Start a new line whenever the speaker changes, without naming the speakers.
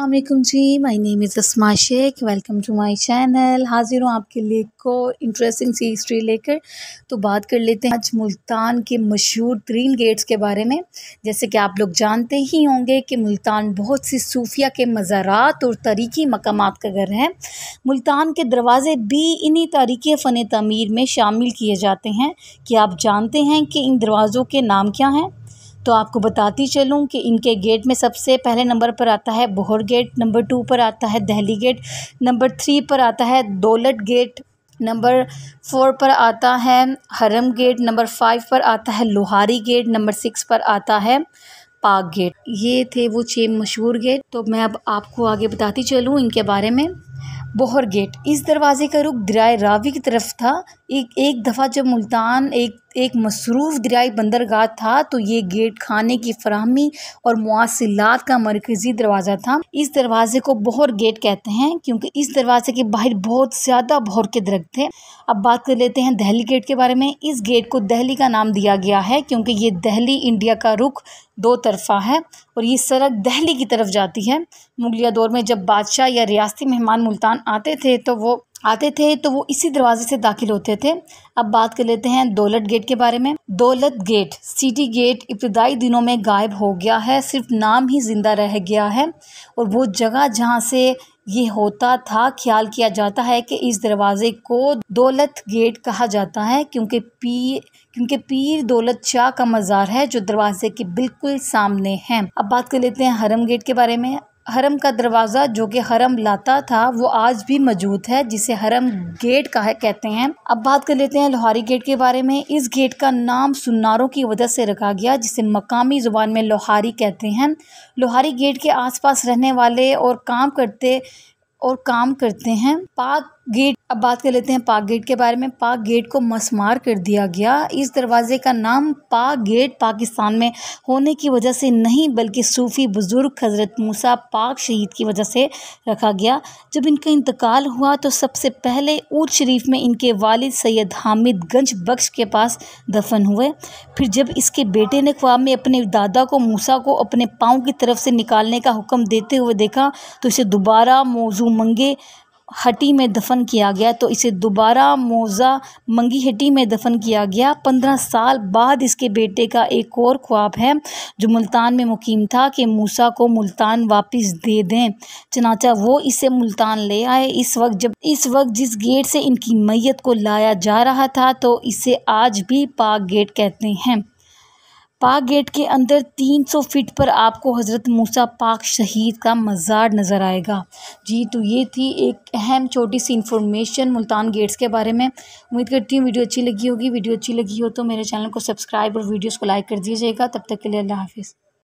अस्सलामुअलैकुम जी, my name is Asma Sheikh. Welcome to my channel. हाज़िर हूँ आपके लिए को इंटरेस्टिंग सी हिस्ट्री लेकर। तो बात कर लेते हैं आज मुल्तान के मशहूर तरीन गेट्स के बारे में। जैसे कि आप लोग जानते ही होंगे कि मुल्तान बहुत सी सूफिया के मज़ारात और तारीख़ी मकामात का घर है। मुल्तान के दरवाज़े भी इन्हीं तारीख़ी फ़न तामीर में शामिल किए जाते हैं। कि आप जानते हैं कि इन दरवाज़ों के नाम क्या हैं? तो आपको बताती चलूँ कि इनके गेट में सबसे पहले नंबर पर आता है बोहर गेट, नंबर 2 पर आता है दहली गेट, नंबर 3 पर आता है दौलत गेट, नंबर 4 पर आता है हरम गेट, नंबर 5 पर आता है लोहारी गेट, नंबर 6 पर आता है पाक गेट। ये थे वो 6 मशहूर गेट। तो मैं अब आपको आगे बताती चलूँ इनके बारे में। बोहर गेट, इस दरवाज़े का रुख दरियाए रावी की तरफ था। एक दफ़ा जब मुल्तान एक मसरूफ़ दरियाई बंदरगाह था तो ये गेट खाने की फराहमी और मवासिलात का मरकज़ी दरवाज़ा था। इस दरवाज़े को बोहर गेट कहते हैं क्योंकि इस दरवाज़े के बाहर बहुत ज़्यादा बोहर के दरख्त थे। अब बात कर लेते हैं दहली गेट के बारे में। इस गेट को दहली का नाम दिया गया है क्योंकि ये दहली इंडिया का रुख 2 तरफ़ा है और ये सड़क दहली की तरफ जाती है। मुगलिया दौर में जब बादशाह या रियासती मेहमान मुल्तान आते थे तो वो इसी दरवाजे से दाखिल होते थे। अब बात कर लेते हैं दौलत गेट के बारे में। दौलत गेट सिटी गेट इब्तदाई दिनों में गायब हो गया है, सिर्फ नाम ही ज़िंदा रह गया है और वो जगह जहाँ से ये होता था ख्याल किया जाता है कि इस दरवाज़े को दौलत गेट कहा जाता है क्योंकि पीर दौलत शाह का मज़ार है जो दरवाजे के बिल्कुल सामने है। अब बात कर लेते हैं हरम गेट के बारे में। हरम का दरवाज़ा जो कि हरम लाता था वो आज भी मौजूद है जिसे हरम गेट कहते हैं। अब बात कर लेते हैं लोहारी गेट के बारे में। इस गेट का नाम सुन्नारों की वजह से रखा गया जिसे मकामी ज़ुबान में लोहारी कहते हैं। लोहारी गेट के आसपास रहने वाले और काम करते हैं। पाक गेट, अब बात कर लेते हैं पाक गेट के बारे में। पाक गेट को मसमार कर दिया गया। इस दरवाजे का नाम पाक गेट पाकिस्तान में होने की वजह से नहीं बल्कि सूफ़ी बुज़ुर्ग हज़रत मूसा पाक शहीद की वजह से रखा गया। जब इनका इंतकाल हुआ तो सबसे पहले ऊद शरीफ में इनके वालिद सैयद हामिद गंज बख्श के पास दफन हुए। फिर जब इसके बेटे ने ख्वाब में अपने दादा को मूसा को अपने पाँव की तरफ से निकालने का हुक्म देते हुए देखा तो इसे दोबारा मौजू मंगे हट्टी में दफन किया गया। 15 साल बाद इसके बेटे का एक और ख्वाब है जो मुल्तान में मुकीम था कि मूसा को मुल्तान वापस दे दें। चनाचा वो इसे मुल्तान ले आए। इस वक्त जिस गेट से इनकी मैयत को लाया जा रहा था तो इसे आज भी पाक गेट कहते हैं। पाक गेट के अंदर 300 फीट पर आपको हज़रत मूसा पाक शहीद का मज़ार नज़र आएगा। जी, तो ये थी एक अहम छोटी सी इन्फॉर्मेशन मुल्तान गेट्स के बारे में। उम्मीद करती हूँ वीडियो अच्छी लगी होगी। वीडियो अच्छी लगी हो तो मेरे चैनल को सब्सक्राइब और वीडियोस को लाइक कर दीजिएगा। तब तक के लिए अल्लाह हाफ़िज़।